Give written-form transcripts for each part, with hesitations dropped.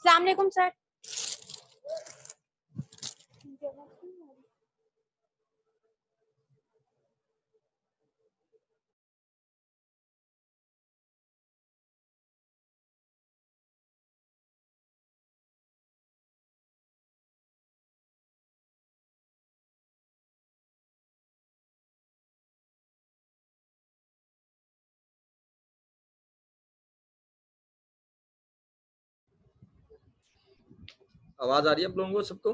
अस्सलाम वालेकुम सर। आवाज आ रही है आप लोगों को सबको?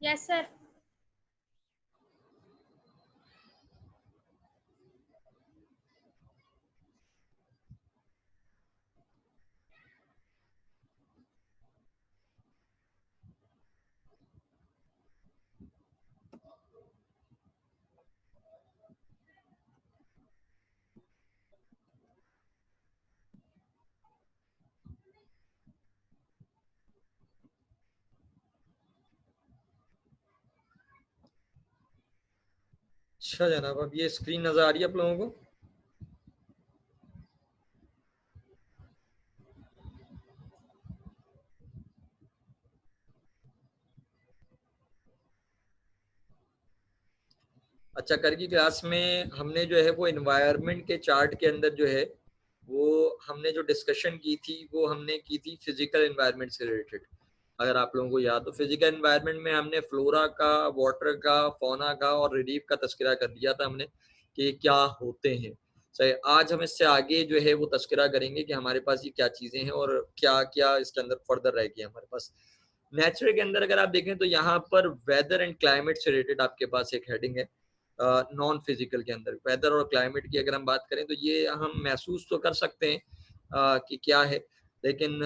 Yes sir. अच्छा जनाब, अब ये स्क्रीन नजर आ रही है आप लोगों को? अच्छा, कल की क्लास में हमने जो है वो एनवायरनमेंट के चार्ट के अंदर जो है वो हमने जो डिस्कशन की थी वो हमने की थी फिजिकल एनवायरनमेंट से रिलेटेड। अगर आप लोगों को याद हो, फिजिकल एनवायरनमेंट में हमने फ्लोरा का, वाटर का, फौना का और रिलीफ का तस्करा कर दिया था हमने कि क्या होते हैं। सही, आज हम इससे आगे जो है वो तस्करा करेंगे कि हमारे पास ये क्या चीज़ें हैं और क्या क्या इसके अंदर फर्दर रह गई हमारे पास। नेचर के अंदर अगर आप देखें तो यहाँ पर वेदर एंड क्लाइमेट से रिलेटेड आपके पास एक हेडिंग है। नॉन फिजिकल के अंदर वेदर और क्लाइमेट की अगर हम बात करें तो ये हम महसूस तो कर सकते हैं कि क्या है, लेकिन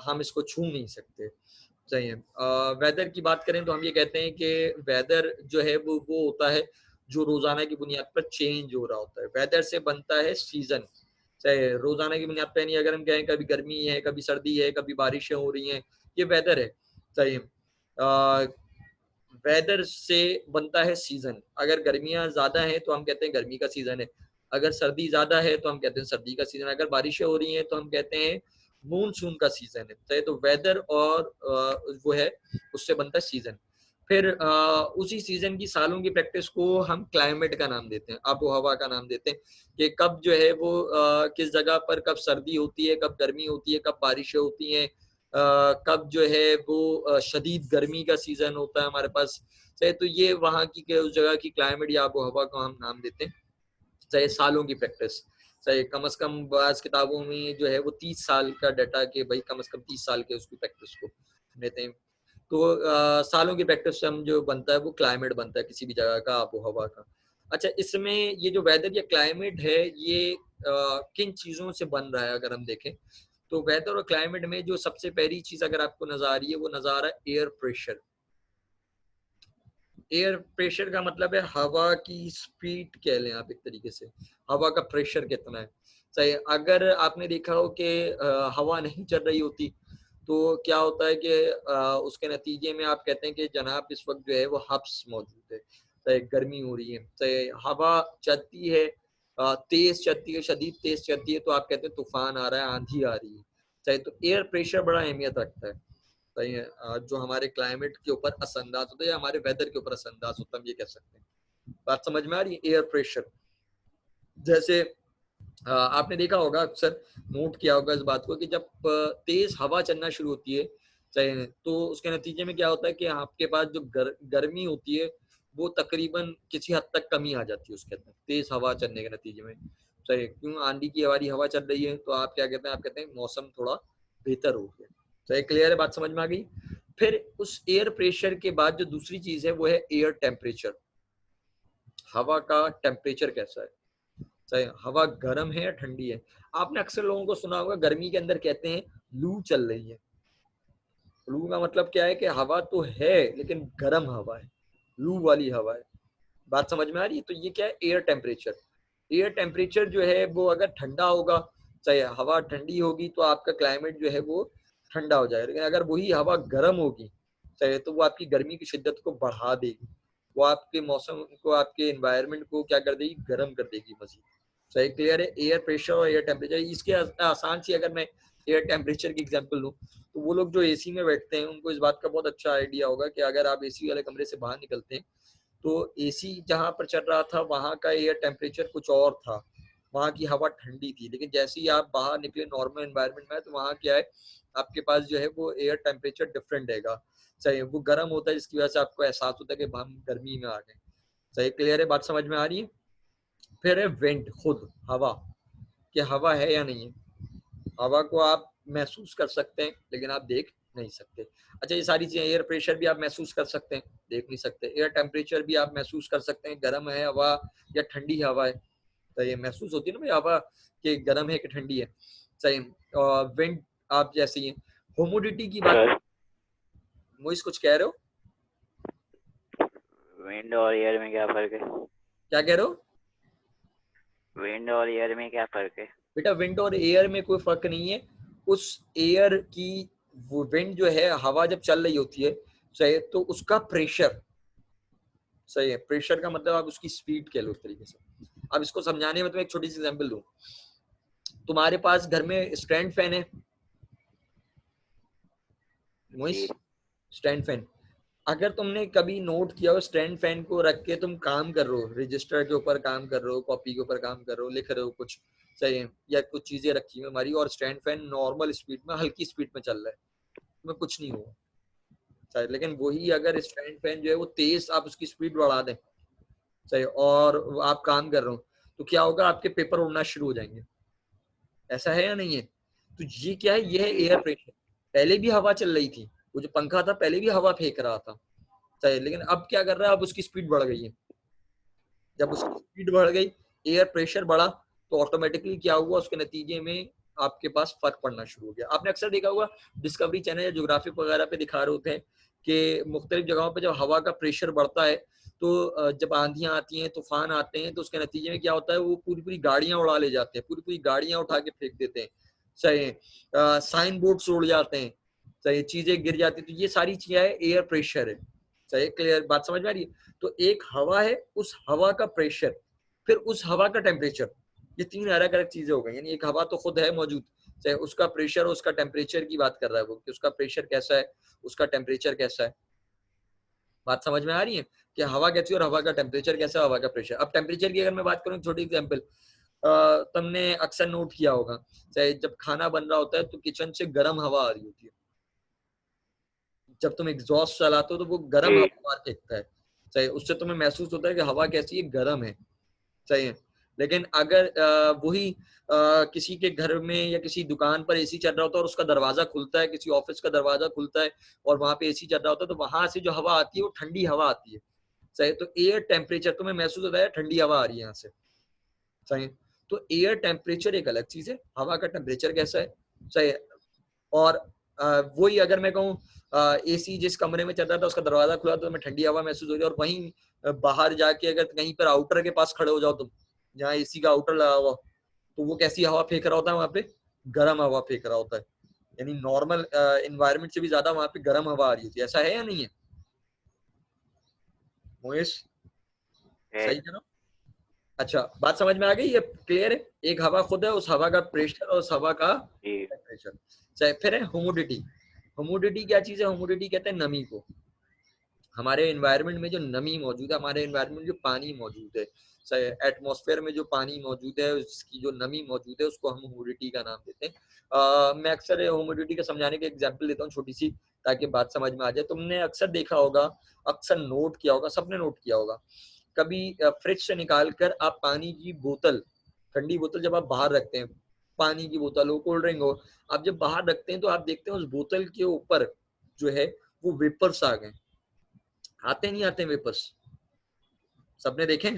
हम इसको छू नहीं सकते। सही है। वेदर की बात करें तो हम ये कहते हैं कि वेदर जो है वो होता है जो रोजाना की बुनियाद पर चेंज हो रहा होता है। वेदर से बनता है सीजन। चाहे रोजाना की बुनियाद पर नहीं, अगर हम कहें कभी गर्मी है, कभी सर्दी है, कभी बारिशें हो रही हैं, ये वेदर है। सही है। वेदर से बनता है सीजन। अगर गर्मियां ज्यादा हैं तो हम कहते हैं गर्मी का सीजन है, अगर सर्दी ज्यादा है तो हम कहते हैं सर्दी का सीजन, अगर बारिशें हो रही हैं तो हम कहते हैं मूनसून का सीजन है। तो वेदर और वो है उससे बनता है सीजन। फिर उसी सीजन की सालों की प्रैक्टिस को हम क्लाइमेट का नाम देते हैं, आबो हवा का नाम देते हैं कि कब जो है वो किस जगह पर कब सर्दी होती है, कब गर्मी होती है, कब बारिशें होती हैं, कब जो है वो शदीद गर्मी का सीजन होता है हमारे पास। चाहे तो ये वहाँ की उस जगह की क्लाइमेट या आबो हवा को हम नाम देते हैं। चाहे सालों की प्रैक्टिस, चाहे कम से कम बाज़ किताबों में जो है वो 30 साल का डाटा के भाई कम से कम 30 साल के उसकी प्रैक्टिस को लेते हैं। तो सालों की प्रैक्टिस से हम जो बनता है वो क्लाइमेट बनता है किसी भी जगह का, आबो हवा का। अच्छा, इसमें ये जो वेदर या क्लाइमेट है ये किन चीज़ों से बन रहा है अगर हम देखें तो वेदर और क्लाइमेट में जो सबसे पहली चीज अगर आपको नजर आ रही है वो नजर आ रहा है एयर प्रेशर। एयर प्रेशर का मतलब है हवा की स्पीड कह लें आप एक तरीके से, हवा का प्रेशर कितना है। सही, अगर आपने देखा हो कि हवा नहीं चल रही होती तो क्या होता है कि उसके नतीजे में आप कहते हैं कि जनाब इस वक्त जो है वो हब्स मौजूद है, सही गर्मी हो रही है। सही, हवा चलती है, तेज चलती है, शदीद तेज चलती है तो आप कहते हैं तूफान आ रहा है, आंधी आ रही है। सही, तो एयर प्रेशर बड़ा अहमियत रखता है। सही है। जो हमारे क्लाइमेट के ऊपर असरअंदाज होता है या हमारे वेदर के ऊपर असरअंदाज होता है, हम ये कह सकते हैं। बात समझ में आ रही है? एयर प्रेशर जैसे आपने देखा होगा, अक्सर नोट किया होगा इस बात को कि जब तेज हवा चलना शुरू होती है सही, तो उसके नतीजे में क्या होता है कि आपके पास जो गर्मी होती है वो तकरीबन किसी हद तक कमी आ जाती है उसके अंदर, तेज हवा चलने के नतीजे में। सही, क्यों? आंधी की हमारी हवा चल रही है तो आप क्या कहते हैं, आप कहते हैं मौसम थोड़ा बेहतर हो गया। सही, क्लियर है? बात समझ में आ गई? फिर उस एयर प्रेशर के बाद जो दूसरी चीज है वो है एयर टेम्परेचर। हवा का टेम्परेचर कैसा है? सही, हवा गर्म है या ठंडी है? आपने अक्सर लोगों को सुना होगा गर्मी के अंदर कहते हैं लू चल रही है। लू का मतलब क्या है कि हवा तो है लेकिन गर्म हवा है, लू वाली हवा है। बात समझ में आ रही है? तो ये क्या है? Air temperature. एयर टेम्परेचर जो है वो अगर ठंडा होगा, चाहे हवा ठंडी होगी तो आपका क्लाइमेट जो है वो ठंडा हो जाएगा, लेकिन अगर वही हवा गर्म होगी चाहे तो वो आपकी गर्मी की शिद्दत को बढ़ा देगी, वो आपके मौसम को, आपके एनवायरनमेंट को क्या कर देगी? गर्म कर देगी मजीद। सही, क्लियर है। एयर प्रेशर और एयर टेम्परेचर, इसके आसान सी अगर मैं एयर टेम्परेचर की एग्जांपल लूं तो वो लोग जो एसी में बैठते हैं उनको इस बात का बहुत अच्छा आइडिया होगा कि अगर आप एसी वाले कमरे से बाहर निकलते हैं तो एसी जहां पर चल रहा था वहां का एयर टेम्परेचर कुछ और था, वहां की हवा ठंडी थी, लेकिन जैसे ही आप बाहर निकले नॉर्मल एनवायरनमेंट में तो वहां क्या है, आपके पास जो है वो एयर टेम्परेचर डिफरेंट रहेगा। सही, वो गर्म होता है जिसकी वजह से आपको एहसास होता है कि हम गर्मी में आ गए। सही, क्लियर है, बात समझ में आ रही है। फिर है वेंट, खुद हवा, कि हवा है या नहीं है। हवा को आप महसूस कर सकते हैं लेकिन आप देख नहीं सकते। अच्छा, ये सारी चीजें, एयर प्रेशर भी आप महसूस कर सकते हैं, देख नहीं सकते। एयर टेम्परेचर भी आप महसूस कर सकते हैं, गर्म है हवा या ठंडी हवा है, तो ये महसूस होती है ना भाई हवा कि गर्म है कि ठंडी है। सही। और विंड आप जैसे ही, ह्यूमिडिटी की बात, मोइस कुछ कह रहे हो? विंड और एयर में क्या फर्क है? क्या कह रहे हो? विंड और एयर में क्या फर्क है? बेटा विंड और एयर में कोई फर्क नहीं है। उस एयर की, वो विंड जो है, हवा जब चल रही होती है, सही, तो उसका प्रेशर, सही है, प्रेशर का मतलब आप उसकी स्पीड कह लो उस तरीके से। अब इसको समझाने में तो एक छोटी सी एग्जांपल दूं। तुम्हारे पास घर में स्टैंड फैन है मोइस, स्टैंड फैन। अगर तुमने कभी नोट किया हो, स्टैंड फैन को रख के तुम काम कर रहे हो, रजिस्टर के ऊपर काम कर रहे हो, कॉपी के ऊपर काम कर रहे हो, लिख रहे हो कुछ, सही है, या कुछ चीजें रखी हुई हमारी, और स्टैंड फैन नॉर्मल स्पीड में, हल्की स्पीड में चल रहा है, तुम्हें कुछ नहीं हुआ, सही। लेकिन वही अगर स्टैंड फैन जो है वो तेज, आप उसकी स्पीड बढ़ा दें, सही, और आप काम कर रहे हो, तो क्या होगा, आपके पेपर उड़ना शुरू हो जाएंगे। ऐसा है या नहीं है? तो ये क्या है, ये है एयर प्रेशर। पहले भी हवा चल रही थी, वो जो पंखा था पहले भी हवा फेंक रहा था, सही, लेकिन अब क्या कर रहा है, अब उसकी स्पीड बढ़ गई है। जब उसकी स्पीड बढ़ गई, एयर प्रेशर बढ़ा, तो ऑटोमेटिकली क्या हुआ, उसके नतीजे में आपके पास फर्क पड़ना शुरू हो गया। आपने अक्सर देखा होगा डिस्कवरी चैनल या ज्योग्राफी वगैरह पे दिखा रहे होते हैं कि मुख्तलिफ जगहों पे जब हवा का प्रेशर बढ़ता है तो जब आंधियां आती हैं, तूफान आते हैं, तो उसके नतीजे में क्या होता है, वो पूरी पूरी गाड़ियां उड़ा ले जाते हैं, पूरी पूरी गाड़ियां उठा के फेंक देते हैं, सही, साइन बोर्ड्स उड़ जाते हैं, सही, चीजें गिर जाती हैं। तो ये सारी चीजें है, एयर प्रेशर है, सही, क्लियर, बात समझ में आ रही है। तो एक हवा है, उस हवा का प्रेशर, फिर उस हवा का टेम्परेचर, ये तीन अलग अलग चीजें हो गई। यानी एक हवा तो खुद है मौजूद, चाहे उसका प्रेशर और उसका टेम्परेचर की बात कर रहा है वो, कि उसका प्रेशर कैसा है, उसका टेम्परेचर कैसा है। बात समझ में आ रही है कि हवा कैसी और हवा का टेम्परेचर कैसा, हवा का प्रेशर। अब टेम्परेचर की अगर मैं बात करूं, छोटी एग्जांपल, तुमने अक्सर नोट किया होगा, चाहे जब खाना बन रहा होता है तो किचन से गर्म हवा आ रही होती है, जब तुम एग्जॉस्ट चलाते हो तो वो गर्म हवा बाहर फेंकता है, सही, उससे तुम्हें महसूस होता है कि हवा कैसी है, गर्म है, सही है। लेकिन अगर वही किसी के घर में या किसी दुकान पर एसी चल रहा होता है और उसका दरवाजा खुलता है, किसी ऑफिस का दरवाजा खुलता है और वहां पे एसी चल रहा होता है, तो वहां से जो हवा आती है वो ठंडी हवा आती है, सही। तो एयर टेम्परेचर तुम्हें महसूस होता है ठंडी हवा आ रही है यहाँ से, सही। तो एयर टेम्परेचर एक अलग चीज है, हवा का टेम्परेचर कैसा है, सही है। और वही अगर मैं कहूँ, एसी जिस कमरे में चल रहा था उसका दरवाजा खुला तो हमें ठंडी हवा महसूस हो रही है, और वहीं बाहर जाके अगर कहीं पर आउटर के पास खड़े हो जाओ तुम, जहाँ एसी का आउटर लगा हुआ, तो वो कैसी हवा फेंक रहा होता है, वहां पे गर्म हवा फेंक रहा होता है। यानी नॉर्मल एनवायरनमेंट से भी ज्यादा वहां पे गर्म हवा आ रही होती है। ऐसा है या नहीं है मोहिश? सही करो। अच्छा, बात समझ में आ गई, ये क्लियर है। एक हवा खुद है, उस हवा का प्रेशर और उस हवा का टेम्परेचर। फिर है ह्यूमिडिटी। ह्यूमिडिटी क्या चीज है? ह्यूमिडिटी कहते हैं नमी को। हमारे एनवायरनमेंट में जो नमी मौजूद है, हमारे एनवायरनमेंट में जो पानी मौजूद है, एटमॉस्फेयर में जो पानी मौजूद है, उसकी जो नमी मौजूद है, उसको हम ह्यूमिडिटी का नाम देते हैं। मैं अक्सर ह्यूमिडिटी का समझाने का एग्जांपल देता हूँ छोटी सी, ताकि बात समझ में आ जाए। तुमने अक्सर देखा होगा, अक्सर नोट किया होगा, सबने नोट किया होगा, कभी फ्रिज से निकाल कर आप पानी की बोतल, ठंडी बोतल जब आप बाहर रखते हैं, पानी की बोतल हो, कोल्ड ड्रिंक हो, आप जब बाहर रखते हैं तो आप देखते हैं उस बोतल के ऊपर जो है वो वेपर्स आ गए। आते नहीं आते वेपर्स? सबने देखे?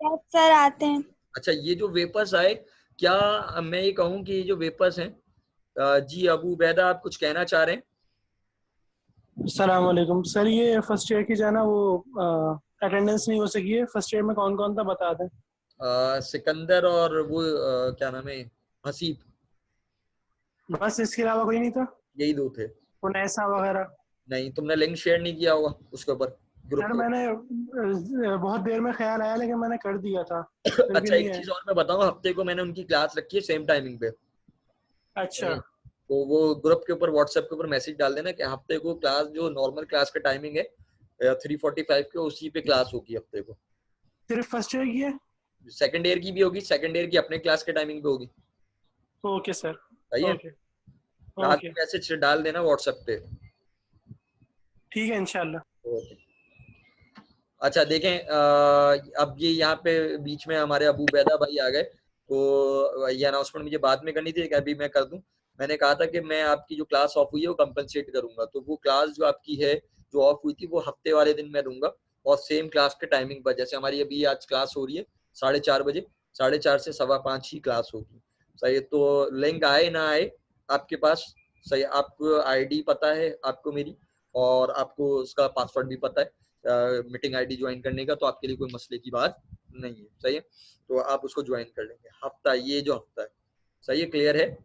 यस सर, आते हैं। अच्छा, ये जो वेपर्स आए, क्या मैं ये कहूँ कि ये जो वेपर्स हैं, जी अबू बैदा आप कुछ कहना चाह रहे हैं? अस्सलाम वालेकुम सर, ये फर्स्ट ईयर की जो है ना वो अटेंडेंस नहीं हो सकी है, फर्स्ट ईयर में कौन कौन था बता दें। सिकंदर और वो क्या नाम है, हसीब, बस इसके अलावा कोई नहीं था? यही दो थे। उनैसा वगैरह? नहीं, तुमने लिंक शेयर नहीं किया होगा उसके ऊपर, ग्रुप सर को। मैंने बहुत देर में ख्याल आया लेकिन मैंने कर दिया था फिर भी अच्छा नहीं एक है। चीज और मैं बताऊं, हफ्ते को मैंने उनकी क्लास रखी है सेम टाइमिंग पे। अच्छा तो वो ग्रुप के ऊपर व्हाट्सएप के ऊपर मैसेज डाल देना कि हफ्ते को क्लास जो नॉर्मल क्लास का टाइमिंग है 3:45 के, उसी पे क्लास होगी हफ्ते को। सिर्फ फर्स्ट ईयर की है? सेकंड ईयर की भी होगी, सेकंड ईयर की अपने क्लास के टाइमिंग पे होगी। Okay sir. सही है, ओके रात ओके में मैसेज डाल देना व्हाट्सएप पे। ठीक है इंशाल्लाह। ओके। अच्छा देखें, अब ये यहाँ पे बीच में हमारे अबू बैदा भाई आ गए, तो ये अनाउंसमेंट मुझे बाद में करनी थी, अभी मैं कर दूं। मैंने कहा था कि मैं आपकी जो क्लास ऑफ हुई है वो कंपनसेट करूंगा, तो वो क्लास जो आपकी है जो ऑफ हुई थी वो हफ्ते वाले दिन मैं दूंगा, और सेम क्लास के टाइमिंग पर, जैसे हमारी अभी आज क्लास हो रही है 4:30 बजे, 4:30 से 5:15 ही क्लास होगी। सही है, तो लिंक आए ना आए आपके पास, सही, आपको आईडी पता है आपको मेरी, और आपको उसका पासवर्ड भी पता है मीटिंग आईडी ज्वाइन करने का, तो आपके लिए कोई मसले की बात नहीं है। सही है, तो आप उसको ज्वाइन कर लेंगे हफ्ता, ये जो हफ्ता है। सही है, क्लियर है।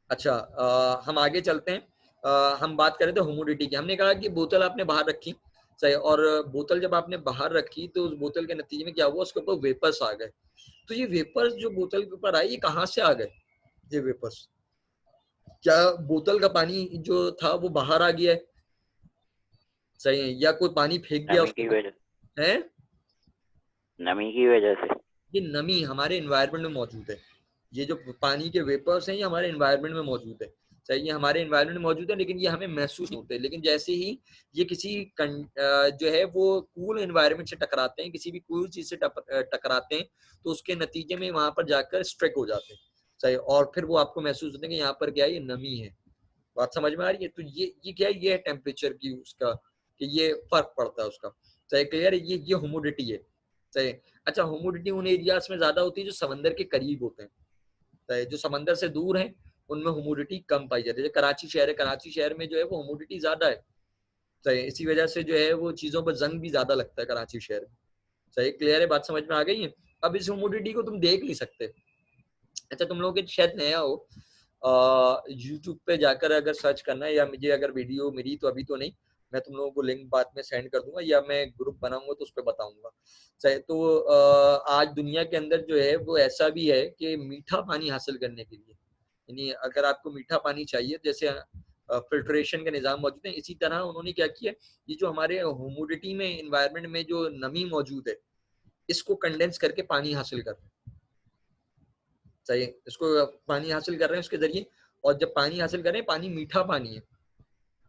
अच्छा हम आगे चलते हैं। हम बात करें तो ह्यूमिडिटी की, हमने कहा कि बोतल आपने बाहर रखी, सही, और बोतल जब आपने बाहर रखी तो उस बोतल के नतीजे में क्या हुआ, उसके ऊपर वेपर्स आ गए। तो ये वेपर्स जो बोतल के ऊपर आए, ये कहाँ से आ गए ये वेपर्स? क्या बोतल का पानी जो था वो बाहर आ गया है, सही है, या कोई पानी फेंक गया नमी उसके की ऊपर वजह है? नमी की वजह से। ये नमी हमारे एनवायरनमेंट में मौजूद है, ये जो पानी के वेपर्स हैं ये हमारे एनवायरनमेंट में मौजूद है। सही, ये हमारे एनवायरनमेंट में मौजूद है, लेकिन ये हमें महसूस नहीं होते। लेकिन जैसे ही ये किसी जो है वो कूल एनवायरनमेंट से टकराते हैं, किसी भी कूल चीज से टकराते हैं, तो उसके नतीजे में वहां पर जाकर स्ट्रिक हो जाते हैं। सही, और फिर वो आपको महसूस होता है कि यहाँ पर क्या है, ये नमी है। बात समझ में आ रही है? तो ये क्या है, ये है टेम्परेचर की उसका, कि ये फर्क पड़ता है उसका। सही, क्लियर है, ये ह्यूमिडिटी है। सही। अच्छा, ह्यूमिडिटी उन एरियाज में ज्यादा होती है जो समंदर के करीब होते हैं, सही, जो समंदर से दूर है उनमें ह्यूमिडिटी कम पाई जाती है। जैसे कराची शहर है, कराची शहर में जो है वो ह्यूमिडिटी ज्यादा है, सही, इसी वजह से जो है वो चीजों पर जंग भी ज्यादा लगता है कराची शहर में। सही, क्लियर है, बात समझ में आ गई है? अब इस ह्यूमिडिटी को तुम देख नहीं सकते। अच्छा, तुम लोगों के शायद नया हो, यूट्यूब पे जाकर अगर सर्च करना है, या मुझे अगर वीडियो मिली तो अभी तो नहीं, मैं तुम लोगों को लिंक बाद में सेंड कर दूंगा, या मैं ग्रुप बनाऊंगा तो उस पर बताऊंगा। सही, तो आज दुनिया के अंदर जो है वो ऐसा भी है कि मीठा पानी हासिल करने के लिए, यानी अगर आपको मीठा पानी चाहिए, जैसे फिल्ट्रेशन के निज़ाम मौजूद है, इसी तरह उन्होंने क्या किया, ये जो हमारे ह्यूमिडिटी में इन्वायरमेंट में जो नमी मौजूद है, इसको कंडेंस करके पानी हासिल कर रहे हैं। सही, इसको पानी हासिल कर रहे हैं उसके जरिए, और जब पानी हासिल कर रहे हैं, पानी मीठा पानी है,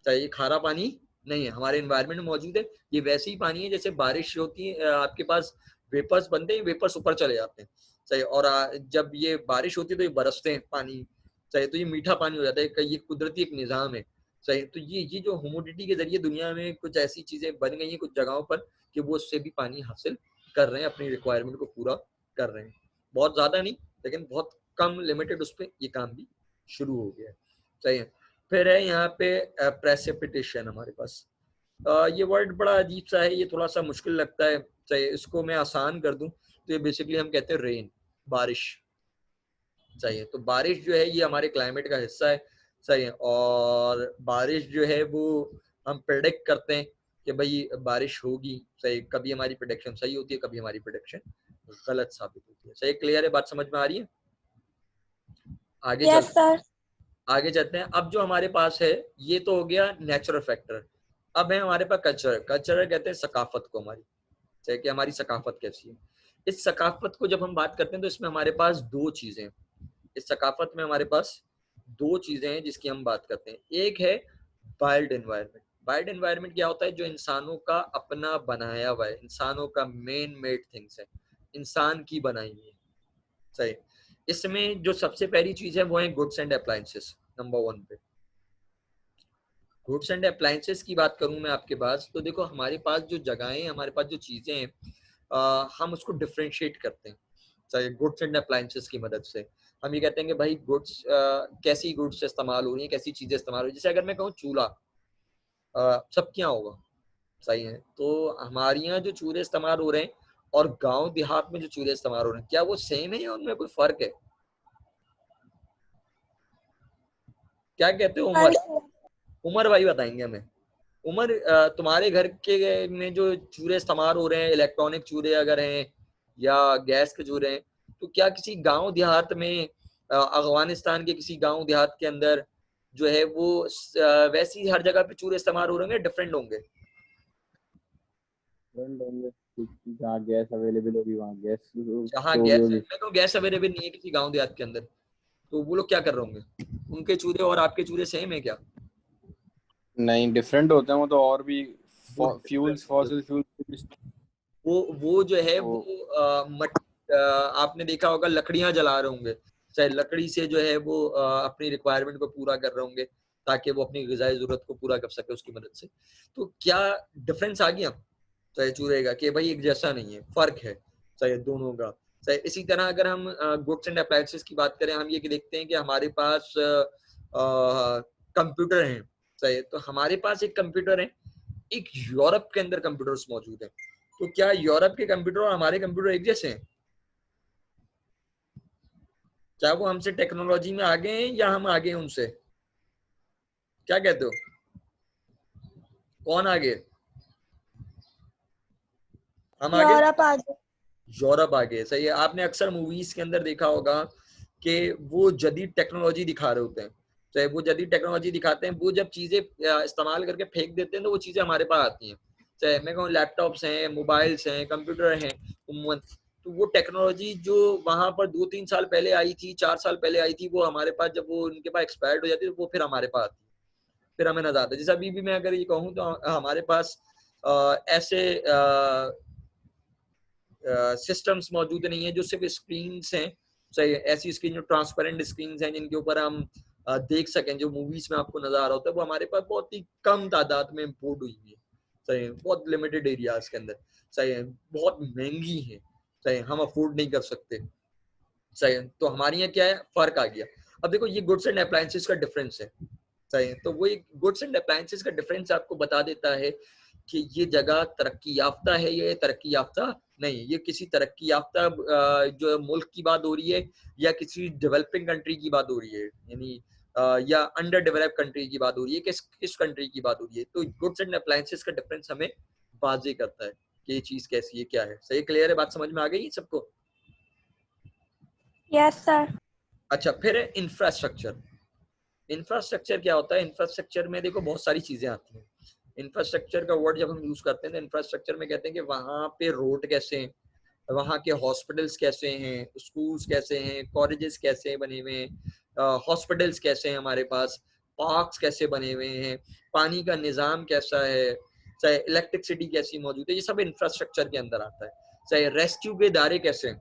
चाहिए खारा पानी नहीं है, हमारे एनवायरनमेंट में मौजूद है। ये वैसे ही पानी है जैसे बारिश होती है, आपके पास वेपर्स बनते हैं, वेपर्स ऊपर चले जाते हैं, सही, और जब ये बारिश होती है तो ये बरसते हैं पानी, सही, तो ये मीठा पानी हो जाता है, ये कुदरती एक निज़ाम है। सही, तो ये जो ह्यूमिडिटी के जरिए दुनिया में कुछ ऐसी चीजें बन गई हैं कुछ जगहों पर, कि वो उससे भी पानी हासिल कर रहे हैं, अपनी रिक्वायरमेंट को पूरा कर रहे हैं। बहुत ज्यादा नहीं, लेकिन बहुत कम लिमिटेड उस पर ये काम भी शुरू हो गया है। सही है। फिर है यहाँ पे प्रेसिपिटेशन हमारे पास। ये वर्ड बड़ा अजीब सा है, ये थोड़ा सा मुश्किल लगता है, चाहे इसको मैं आसान कर दूं तो ये बेसिकली हम कहते हैं रेन, बारिश। सही है, तो बारिश जो है ये हमारे क्लाइमेट का हिस्सा है। सही है, और बारिश जो है वो हम प्रेडिक्ट करते हैं कि भाई बारिश होगी। सही, कभी हमारी प्रेडिक्शन सही होती है, कभी हमारी प्रेडिक्शन गलत साबित होती है। सही, क्लियर है, बात समझ में आ रही है? आगे यस चल सर। आगे चलते हैं। अब जो हमारे पास है ये तो हो गया नेचुरल फैक्टर। अब है हमारे पास कल्चर। कल्चर कहते हैं सकाफत को, हमारी, चाहे कि हमारी सकाफत कैसी है। इस सकाफत को जब हम बात करते हैं तो इसमें हमारे पास दो चीजें हैं। इस सकाफत में हमारे पास दो चीजें हैं जिसकी हम बात करते हैं। एक है वाइल्ड एनवायरनमेंट। वाइल्ड एनवायरनमेंट क्या होता है? जो इंसानों का अपना बनाया हुआ है, इंसानों का मेन मेड थिंग्स है, इंसान की बनाई हुई है। सही, इसमें जो सबसे पहली चीज है वो है गुड्स एंड अप्लायंसेस। नंबर 1 पे गुड्स एंड अप्लायंसेस की बात करूं मैं आपके पास, तो देखो हमारे पास जो जगहें हैं, हमारे पास जो चीजें हैं, हम उसको डिफ्रेंशिएट करते हैं, चाहे गुड्स एंड अप्लायंसेस की मदद से। हम ये कहते हैं कि भाई गुड्स, कैसी गुड्स इस्तेमाल हो रही हैं, कैसी चीजें इस्तेमाल हो रही हैं। जैसे अगर मैं कहूँ चूल्हा, सबके यहाँ होगा, सही है, तो हमारे यहाँ जो चूल्हे इस्तेमाल हो रहे हैं और गांव देहात में जो चूल्हे इस्तेमाल हो रहे हैं, क्या वो सेम है या उनमें कोई फर्क है? क्या कहते हो हाँ उमर? सर। उमर भाई बताएंगे हमें। उमर तुम्हारे घर के में जो चूल्हे इस्तेमाल हो रहे हैं, इलेक्ट्रॉनिक चूल्हे अगर हैं या गैस के चूल्हे हैं, तो क्या किसी गांव देहात में अफगानिस्तान के किसी गांव देहात के अंदर जो है वो वैसे ही हर जगह पे चूल्हे इस्तेमाल हो रहे होंगे, डिफरेंट होंगे? डिफरेंट होंगे, जहाँ गैस अवेलेबल होगी वहाँ गैस जहाँ जो भी गैस है, होगी। मैं कहूँ गैस अवेलेबल नहीं है किसी गांव देहात के अंदर, तो वो लोग क्या कर रहे होंगे? उनके चूल्हे और आपके चूल्हे सेम है क्या? नहीं, डिफरेंट होते हैं वो तो, और भी वो फ्यूल्स, फॉसिल फ्यूल्स। वो जो है वो वो आपने देखा होगा लकड़ियां जला रहे होंगे, चाहे लकड़ी से जो है वो अपनी रिक्वायरमेंट को पूरा कर रहे होंगे ताकि वो अपनी ग़िज़ाई ज़रूरत को पूरा कर सके उसकी मदद से। तो क्या डिफरेंस आ गया चाहे चूल्हे का कि भाई एक जैसा नहीं है, फर्क है चाहे दोनों का? चाहे इसी तरह अगर हम गुड्स एंड अप्लायंसेस की बात करें, हम ये देखते हैं कि हमारे पास कंप्यूटर हैं, चाहे तो हमारे पास एक कंप्यूटर है, एक यूरोप के अंदर कंप्यूटर्स मौजूद है, तो क्या यूरोप के कंप्यूटर और हमारे कंप्यूटर एक जैसे हैं? क्या वो हमसे टेक्नोलॉजी में आगे हैं या हम आगे हैं उनसे? क्या कहते हो, कौन आगे? हम आगे, यूरोप आगे। यूरोप आगे, सही है। आपने अक्सर मूवीज के अंदर देखा होगा कि वो जदीद टेक्नोलॉजी दिखा रहे होते हैं, चाहे वो जदीद टेक्नोलॉजी दिखाते हैं, वो जब चीजें इस्तेमाल करके फेंक देते हैं तो वो चीजें हमारे पास आती हैं, चाहे मैं कहूँ लैपटॉप्स हैं, मोबाइल्स हैं, कंप्यूटर हैं उम्मन, तो वो टेक्नोलॉजी जो वहां पर 2-3 साल पहले आई थी, 4 साल पहले आई थी, वो हमारे पास जब वो उनके पास एक्सपायर्ड हो जाती है तो वो फिर हमारे पास आती है, फिर हमें नजर आता है। जैसे अभी भी मैं अगर ये कहूँ तो हमारे पास ऐसे सिस्टम्स मौजूद नहीं है जो सिर्फ स्क्रीन हैं, सही, ऐसी स्क्रीन जो ट्रांसपेरेंट स्क्रीन हैं जिनके ऊपर हम देख सकें, जो मूवीज में आपको नजर आ रहा होता है, वो हमारे पास बहुत ही कम तादाद में इम्पोर्ट हुई है, सही है, बहुत लिमिटेड एरियाज के अंदर, सही है, बहुत महंगी है, सही है, हम अफोर्ड नहीं कर सकते, सही है। तो हमारे यहाँ क्या है, फर्क आ गया। अब देखो ये गुड्स एंड अप्लायंसेस का डिफरेंस है, सही है, तो वो एक गुड्स एंड अप्लायंसेस का डिफरेंस आपको बता देता है कि ये जगह तरक्की याफ्ता है, ये तरक्की याफ्ता नहीं, ये किसी तरक्की याफ्ता जो मुल्क की बात हो रही है या किसी डेवलपिंग कंट्री की बात हो रही है, यानी या अंडर डेवलप कंट्री की बात हो रही है, किस कंट्री की बात हो रही है। तो गुड्स एंड अप्लायंसेस का डिफरेंस हमें वाज़ेह करता है कि ये चीज कैसी है, क्या है। सही, क्लियर है, बात समझ में आ गई सबको? Yes sir. अच्छा, फिर है इंफ्रास्ट्रक्चर। इंफ्रास्ट्रक्चर क्या होता है? इंफ्रास्ट्रक्चर में देखो बहुत सारी चीजें आती हैं। इंफ्रास्ट्रक्चर का वर्ड जब हम यूज करते हैं तो इंफ्रास्ट्रक्चर में कहते हैं कि वहाँ पे रोड कैसे हैं, वहाँ के हॉस्पिटल्स कैसे हैं, स्कूल्स कैसे हैं, कॉलेजेस कैसे बने हुए हैं, हॉस्पिटल्स कैसे हैं हमारे पास, पार्क्स कैसे बने हुए हैं, पानी का निज़ाम कैसा है, चाहे इलेक्ट्रिसिटी कैसी मौजूद है, ये सब इंफ्रास्ट्रक्चर के अंदर आता है। चाहे रेस्क्यू के इदारे कैसे हैं,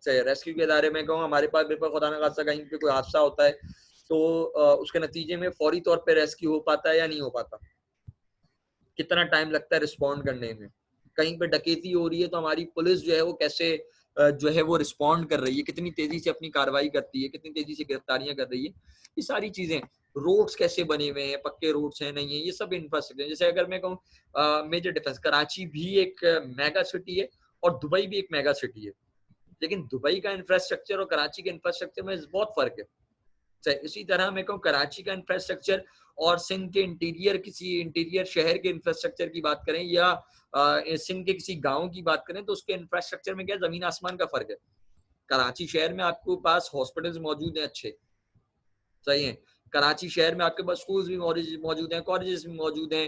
चाहे रेस्क्यू के इदारे में कहूँ हमारे पास बिल्कुल खुदा न खास्ता कहीं पे कोई हादसा होता है तो उसके नतीजे में फौरी तौर पे रेस्क्यू हो पाता है या नहीं हो पाता, कितना टाइम लगता है रिस्पॉन्ड करने में, कहीं पे डकैती हो रही है तो हमारी पुलिस जो है वो कैसे जो है वो रिस्पॉन्ड कर रही है, कितनी तेजी से अपनी कार्रवाई करती है, कितनी तेजी से गिरफ्तारियां कर रही है, ये सारी चीजें। रोड्स कैसे बने हुए हैं, पक्के रोड्स हैं नहीं है, ये सब इंफ्रास्ट्रक्चर। जैसे अगर मैं कहूँ मेजर डिफरेंस, कराची भी एक मेगा सिटी है और दुबई भी एक मेगा सिटी है, लेकिन दुबई का इंफ्रास्ट्रक्चर और कराची के इंफ्रास्ट्रक्चर में बहुत फर्क है। इसी तरह मैं कहूँ कराची का इंफ्रास्ट्रक्चर और सिंध के इंटीरियर, किसी इंटीरियर शहर के इंफ्रास्ट्रक्चर की बात करें या सिंध के किसी गांव की बात करें तो उसके इंफ्रास्ट्रक्चर में क्या जमीन आसमान का फर्क है। कराची शहर में आपके पास हॉस्पिटल्स मौजूद हैं अच्छे, सही है, कराची शहर में आपके पास स्कूल्स भी मौजूद हैं, कॉलेजेस भी मौजूद हैं,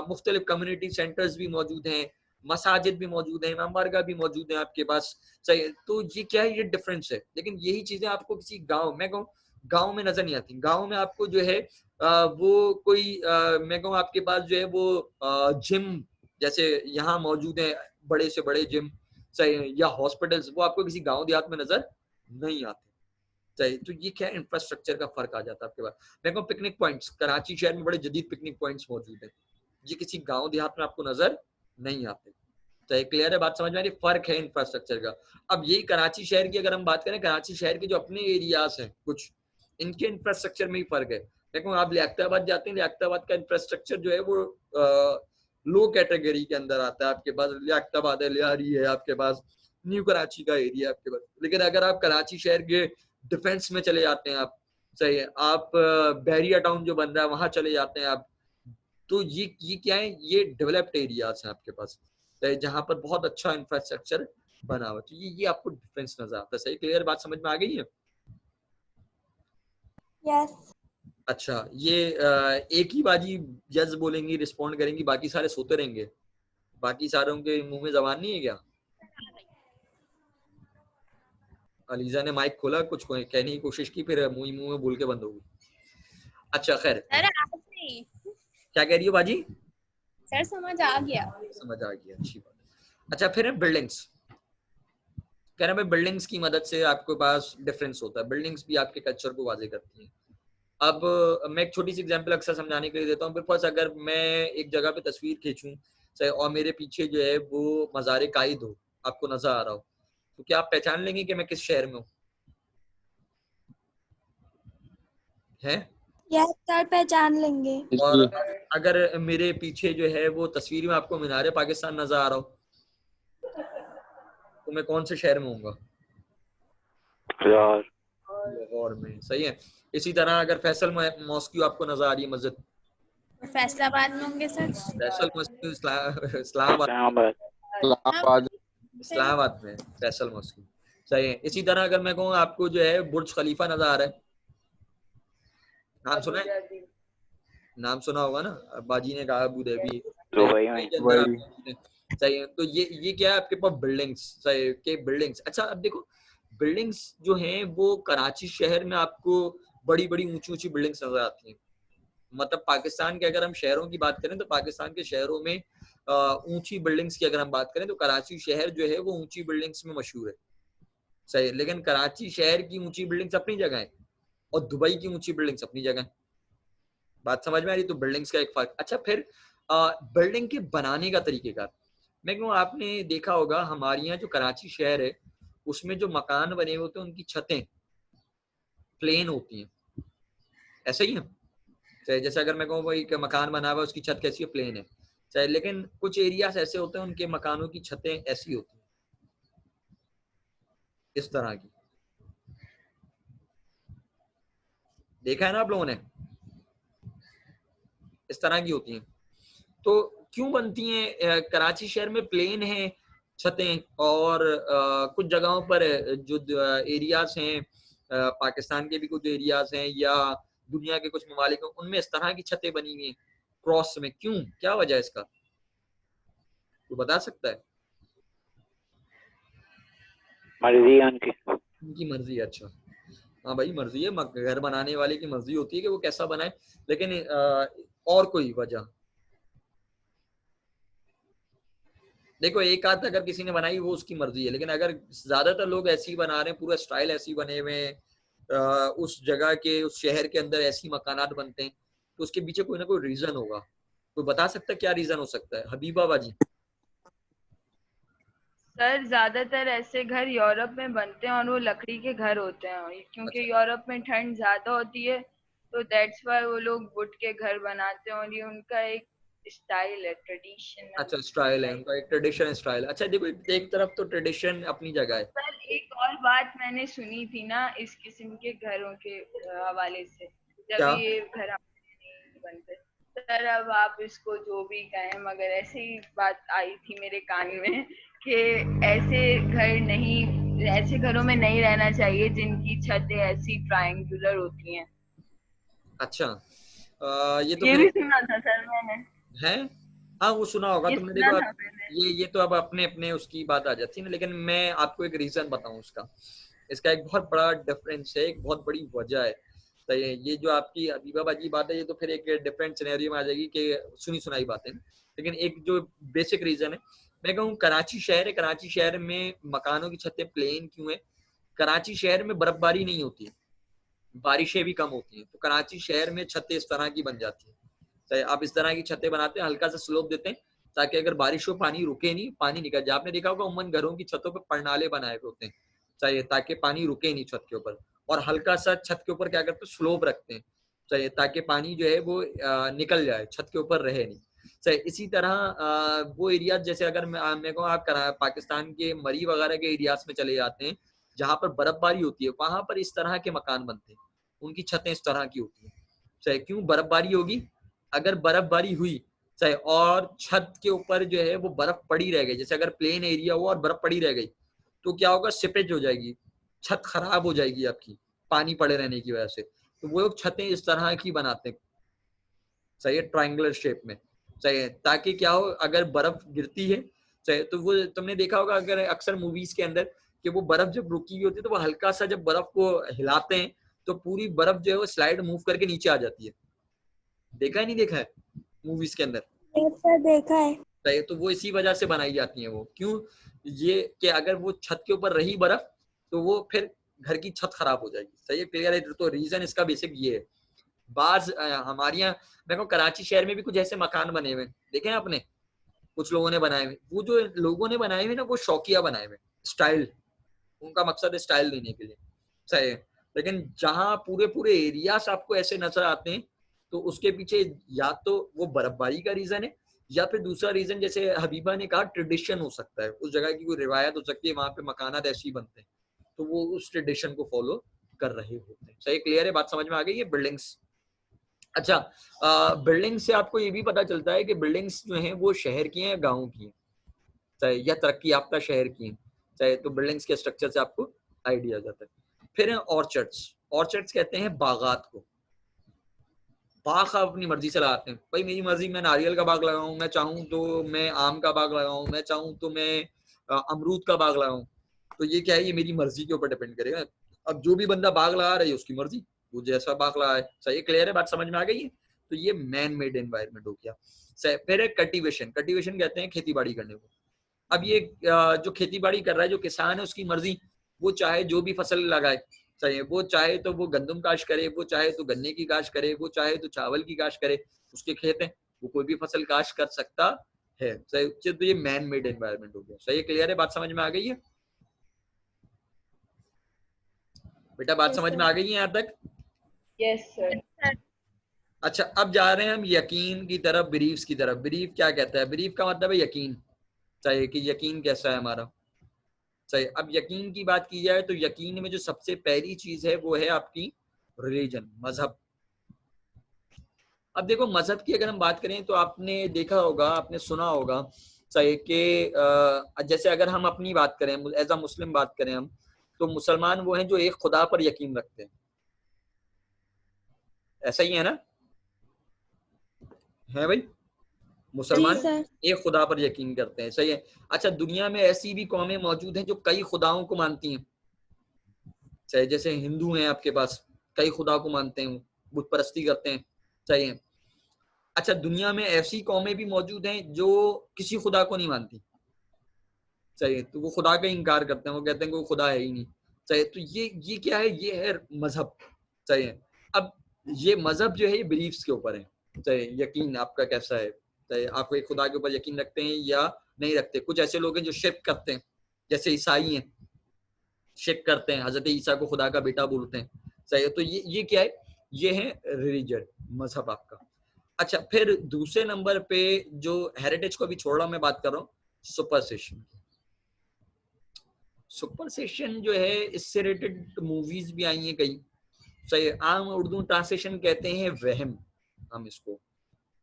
मुख्तलिफ कम्युनिटी सेंटर्स भी मौजूद हैं, मसाजिद भी मौजूद हैं, इमाम बारगाह भी मौजूद हैं आपके पास, सही है। तो ये क्या है, ये डिफरेंस है। लेकिन यही चीजें आपको किसी गाँव, मैं कहूँ गाँव में नजर नहीं आती। गाँव में आपको जो है वो कोई मैं कहूँ आपके पास जो है वो जिम जैसे यहाँ मौजूद है, बड़े से बड़े जिम, सही है, या हॉस्पिटल्स, वो आपको किसी गाँव देहात में नजर नहीं आते। सही, तो ये क्या इंफ्रास्ट्रक्चर का फर्क आ जाता है आपके पास। मैं कहूँ पिकनिक पॉइंट्स, कराची शहर में बड़े जदीद पिकनिक पॉइंट्स मौजूद हैं, ये किसी गांव देहात में आपको नजर नहीं आते। तो क्लियर है, बात समझ में आ रही? फर्क है इंफ्रास्ट्रक्चर का। अब यही कराची शहर की अगर हम बात करें, कराची शहर के जो अपने एरियाज हैं कुछ, इनके इंफ्रास्ट्रक्चर में ही फर्क है। देखो आप लियाकताबाद जाते हैं, लियाकताबाद का इंफ्रास्ट्रक्चर जो है वो लो कैटेगरी के अंदर आता है। आपके पास लियाकताबाद है, लियारी है, आपके पास न्यू कराची का एरिया आपके पास। लेकिन अगर आप कराची शहर के डिफेंस में चले जाते हैं आप, सही है, आप बहरिया टाउन जो बन रहा है वहां चले जाते हैं आप, तो ये क्या है, ये डेवलप्ड एरियाज हैं आपके पास, जहाँ पर बहुत अच्छा इंफ्रास्ट्रक्चर बना हुआ। तो ये आपको डिफरेंस नजर आता है। सही, क्लियर बात समझ में आ गई है? यस। अच्छा, ये एक ही बाजी जज बोलेंगी, रिस्पॉन्ड करेंगी, बाकी सारे सोते रहेंगे? बाकी सारों के मुंह में जबान नहीं है क्या? अलीजा ने माइक खोला, कुछ कहने की कोशिश की, फिर मुंह मुंह में बोल के बंद हो गई। अच्छा खैर, सर आज नहीं, क्या कह रही हो बाजी? सर समझ आ गया। समझ आ गया, अच्छी बात है। अच्छा फिर है बिल्डिंग्स। कह रहे हैं बिल्डिंग्स की मदद से आपके पास डिफरेंस होता है, बिल्डिंग्स भी आपके कल्चर को वाजे करती हैं। अब मैं एक छोटी सी एग्जांपल अक्सर समझाने के लिए देता हूँ। बिकॉज अगर मैं एक जगह पे तस्वीर खींचूं चाहे, और मेरे पीछे जो है वो मज़ार कायद हो, आपको नजर आ रहा हो, तो क्या आप पहचान लेंगे कि मैं किस शहर में हूँ? है? यस सर, पहचान लेंगे। और जी। अगर मेरे पीछे जो है वो तस्वीर में आपको मीनार पाकिस्तान नजर आ रहा हो, तो मैं कौन से शहर में हूँगा? लाहौर। लाहौर में। सही है। इसी तरह अगर फैसल मॉस्क्यू आपको नजर आ रही है मस्जिद, फैसलाबाद में होंगे सर। फैसल मॉस्क्यू इस्लामाबाद, इस्लामाबाद। इस्लामाबाद। इस्लामाबाद में फैसल मॉस्क्यू। सही है। इसी तरह अगर मैं कहूँ आपको जो है बुर्ज खलीफा नजर आ रहा है, नाम सुना है? नाम सुना होगा ना, बाजी ने कहा अबू धाबी दुबई में। के अंदर आप- सही है। तो ये क्या है आपके पास बिल्डिंग्स, सही के बिल्डिंग्स। अच्छा अब देखो, बिल्डिंग्स जो हैं वो कराची शहर में आपको बड़ी बड़ी ऊंची ऊंची बिल्डिंग्स नजर आती हैं। मतलब पाकिस्तान के अगर हम शहरों की बात करें तो पाकिस्तान के शहरों में ऊंची बिल्डिंग्स की अगर हम बात करें तो कराची शहर जो है वो ऊंची बिल्डिंग्स में मशहूर है। सही है। लेकिन कराची शहर की ऊंची बिल्डिंग्स अपनी जगह है और दुबई की ऊंची बिल्डिंग्स अपनी जगह है। बात समझ में आ रही? तो बिल्डिंग्स का एक फर्क। अच्छा फिर बिल्डिंग के बनाने का तरीकेकार, मैं कहूँ आपने देखा होगा हमारे यहाँ जो कराची शहर है उसमें जो मकान बने हुए होते हैं उनकी छतें प्लेन होती हैं, ऐसा ही है। चाहे जैसे अगर मैं कहूँ भाई कि मकान बना हुआ है उसकी छत कैसी है, प्लेन है। चाहे लेकिन कुछ एरियाज ऐसे होते हैं उनके मकानों की छतें ऐसी होती हैं, इस तरह की। देखा है ना आप लोगों ने? इस तरह की होती हैं। तो क्यों बनती हैं? कराची शहर में प्लेन है छतें, और कुछ जगहों पर जो एरियाज हैं, पाकिस्तान के भी कुछ एरियाज हैं या दुनिया के कुछ ममालिक हैं उनमें इस तरह की छतें बनी हुई हैं क्रॉस में। क्यों, क्या वजह है इसका, तो बता सकता है? मर्जी है उनकी। उनकी मर्जी है। अच्छा हाँ भाई, मर्जी है, घर बनाने वाले की मर्जी होती है कि वो कैसा बनाए। लेकिन और कोई वजह देखो, एक आध अगर किसी ने बनाई वो उसकी मर्जी है, लेकिन अगर ज्यादातर लोग ऐसे ही बना रहे हैं, पूरा स्टाइल ऐसे ही बने हुए हैं, उस जगह के उस शहर के अंदर ऐसी मकानात बनते हैं, तो उसके पीछे कोई ना कोई रीजन होगा। कोई बता सकता है क्या रीजन हो सकता है? हबीबा बाजी। सर ज्यादातर ऐसे घर यूरोप में बनते हैं और वो लकड़ी के घर होते हैं, क्योंकि अच्छा। यूरोप में ठंड ज्यादा होती है, तो दैट्स वाई वो लोग वुड के घर बनाते हैं और ये उनका एक स्टाइल है, ट्रेडिशनल अच्छा, स्टाइल है लाइक। उनका, एक ट्रेडिशन स्टाइल। अच्छा देखो, एक तरफ तो ट्रेडिशन अपनी जगह है। सर एक और बात मैंने सुनी थी ना इस किस्म के घरों के हवाले से, जब क्या? ये घर नहीं बनते। सर अब आप इसको जो भी कहें, मगर ऐसे ही बात आई थी मेरे कान में कि ऐसे घर नहीं, ऐसे घरों में नहीं रहना चाहिए जिनकी छतें ऐसी ट्रायंगुलर होती हैं। अच्छा ये तो ये फिर भी सुना था सर मैंने, है। हाँ वो सुना होगा ये तुमने। सुना देखो था अब मैंने। ये तो अब अपने अपने उसकी बात आ जाती है ना, लेकिन मैं आपको एक रीजन बताऊं उसका। इसका एक बहुत बड़ा डिफरेंस है, एक बहुत बड़ी वजह है। तो ये जो आपकी हबीबा बाजी बात है, ये तो फिर एक डिफरेंट सिनेरियो में आ जाएगी कि सुनी सुनाई बातें। लेकिन एक जो बेसिक रीजन है, मैं कहूँ कराची शहर है, कराची शहर में मकानों की छतें प्लेन क्यों है? कराची शहर में बर्फबारी नहीं होती है, बारिशें भी कम होती हैं, तो कराची शहर में छतें इस तरह की बन जाती हैं। तो आप इस तरह की छतें बनाते हैं, हल्का सा स्लोप देते हैं ताकि अगर बारिश हो पानी रुके नहीं, पानी निकल जाए। आपने देखा होगा उम्मन घरों की छतों पर परनाले बनाए हुए होते हैं चाहिए ताकि पानी रुके नहीं छत के ऊपर, और हल्का सा छत के ऊपर क्या करते हैं, स्लोप रखते हैं चाहिए ताकि पानी जो है वो निकल जाए, छत के ऊपर रहे नहीं। सही इसी तरह वो एरिया जैसे अगर मैं कहूँ आप पाकिस्तान के मरी वगैरह के एरियाज में चले जाते हैं जहाँ पर बर्फबारी होती है, वहां पर इस तरह के मकान बनते हैं, उनकी छतें इस तरह की होती हैं। चाहे क्यों बर्फबारी होगी अगर बर्फबारी हुई चाहे और छत के ऊपर जो है वो बर्फ पड़ी रह गई, जैसे अगर प्लेन एरिया हुआ और बर्फ पड़ी रह गई तो क्या होगा, सिपेज हो जाएगी, छत खराब हो जाएगी आपकी पानी पड़े रहने की वजह से। तो वो लोग छतें इस तरह की बनाते हैं, सही है, ट्रायंगुलर शेप में, सही है, ताकि क्या हो अगर बर्फ गिरती है सही, तो वो तुमने देखा होगा अगर अक्सर मूवीज के अंदर कि वो बर्फ जब रुकी हुई होती है तो वो हल्का सा जब बर्फ को हिलाते हैं तो पूरी बर्फ जो है वो स्लाइड मूव करके नीचे आ जाती है। देखा है नहीं देखा है मूवीज के अंदर? सर देखा है। सही, तो वो इसी वजह से बनाई जाती है। वो क्यों, ये कि अगर वो छत के ऊपर रही बर्फ तो वो फिर घर की छत खराब हो जाएगी। सही है, क्लियर है? तो रीजन इसका बेसिक ये है। बाज हमारे यहाँ देखो कराची शहर में भी कुछ ऐसे मकान बने हुए देखे हैं आपने, कुछ लोगों ने बनाए हुए, वो जो लोगों ने बनाए हुए ना वो शौकिया बनाए हुए, स्टाइल, उनका मकसद है स्टाइल देने के लिए, सही है। लेकिन जहाँ पूरे पूरे एरियाज आपको ऐसे नजर आते हैं तो उसके पीछे या तो वो बर्फबारी का रीजन है या फिर दूसरा रीजन जैसे हबीबा ने कहा ट्रेडिशन हो सकता है, उस जगह की कोई रिवायत हो सकती है, वहां पे मकानात ऐसे ही बनते हैं तो वो उस ट्रेडिशन को फॉलो कर रहे होते हैं। सही, क्लियर है? बात समझ में आ गई है? बिल्डिंग्स, अच्छा, बिल्डिंग से आपको ये भी पता चलता है कि बिल्डिंग्स जो हैं वो शहर की हैं या गाँव की हैं, चाहे या तरक्की याफ्ता शहर की हैं, चाहे, तो बिल्डिंग्स के स्ट्रक्चर से आपको आइडिया आ जाता है। फिर है ऑर्चर्ड्स। ऑर्चर्ड्स कहते हैं बागात को। बाग आप अपनी मर्जी से लगाते हैं, भाई मेरी मर्जी, मैं नारियल का बाग लगाऊं, मैं चाहूं तो मैं आम का बाग लगाऊं, मैं चाहूं तो मैं अमरूद का बाग लगाऊं। तो ये क्या है, ये मेरी मर्जी के ऊपर डिपेंड करेगा। अब जो भी बंदा बाग लगा रहा है उसकी मर्जी, वो जैसा बाग लगा है। सही, क्लियर है? बात समझ में आ गई है? तो ये मैन मेड एनवायरनमेंट हो गया। फिर है कल्टीवेशन। कल्टीवेशन कहते हैं खेती बाड़ी करने को। अब ये जो खेती बाड़ी कर रहा है, जो किसान है, उसकी मर्जी, वो चाहे जो भी फसल लगाए, चाहिए वो चाहे तो वो गंदम काश्त करे, वो चाहे तो गन्ने की काश्त करे, वो चाहे तो चावल की काश्त करे, उसके खेत है, वो कोई भी फसल काश्त कर सकता है। सही, तो ये मैन मेड एनवायरनमेंट हो गया। सही, क्लियर है? बात समझ में आ गई है बेटा? बात समझ में आ गई है यहाँ तक? Yes sir. अच्छा, अब जा रहे हैं हम यकीन की तरफ, बिलीव्स की तरफ। बिलीव क्या कहता है? बिलीव का मतलब है यकीन, चाहिए कि यकीन कैसा है हमारा। सही, अब यकीन की बात की जाए तो यकीन में जो सबसे पहली चीज है वो है आपकी रिलीजन, मजहब। अब देखो मजहब की अगर हम बात करें तो आपने देखा होगा, आपने सुना होगा सही कि जैसे अगर हम अपनी बात करें, एज अ मुस्लिम बात करें हम, तो मुसलमान वो हैं जो एक खुदा पर यकीन रखते हैं। ऐसा ही है ना? है भाई, मुसलमान एक खुदा पर यकीन करते हैं। सही है। अच्छा, दुनिया में ऐसी भी कौमें मौजूद हैं जो कई खुदाओं को मानती हैं। सही, जैसे हिंदू हैं आपके पास, कई खुदा को मानते हैं, बुत परस्ती करते हैं। सही है। अच्छा, दुनिया में ऐसी कौमें भी मौजूद हैं जो किसी खुदा को नहीं मानती। सही है, तो वो खुदा का इनकार करते हैं, वो कहते हैं कोई खुदा है ही नहीं। सही है, तो ये क्या है? ये है मजहब। सही है। अब ये मजहब जो है ये बिलीफ्स के ऊपर है। सही, यकीन आपका कैसा है? सही, आप एक खुदा के ऊपर यकीन रखते हैं या नहीं रखते। कुछ ऐसे लोग हैं जो शिर्क करते हैं, जैसे ईसाई हैं, शिर्क करते हैं, हजरत ईसा को खुदा का बेटा बोलते हैं। सही है, तो ये क्या है? ये है रिलीजन, मजहब आपका। अच्छा, फिर दूसरे नंबर पे जो हेरिटेज को भी छोड़ रहा हूं, मैं बात कर रहा हूँ सुपरस्टिशन। सुपरस्टिशन जो है, इससे रिलेटेड मूवीज भी आई हैं कई। सही, आम उर्दू ट्रांसलेशन कहते हैं वहम, हम इसको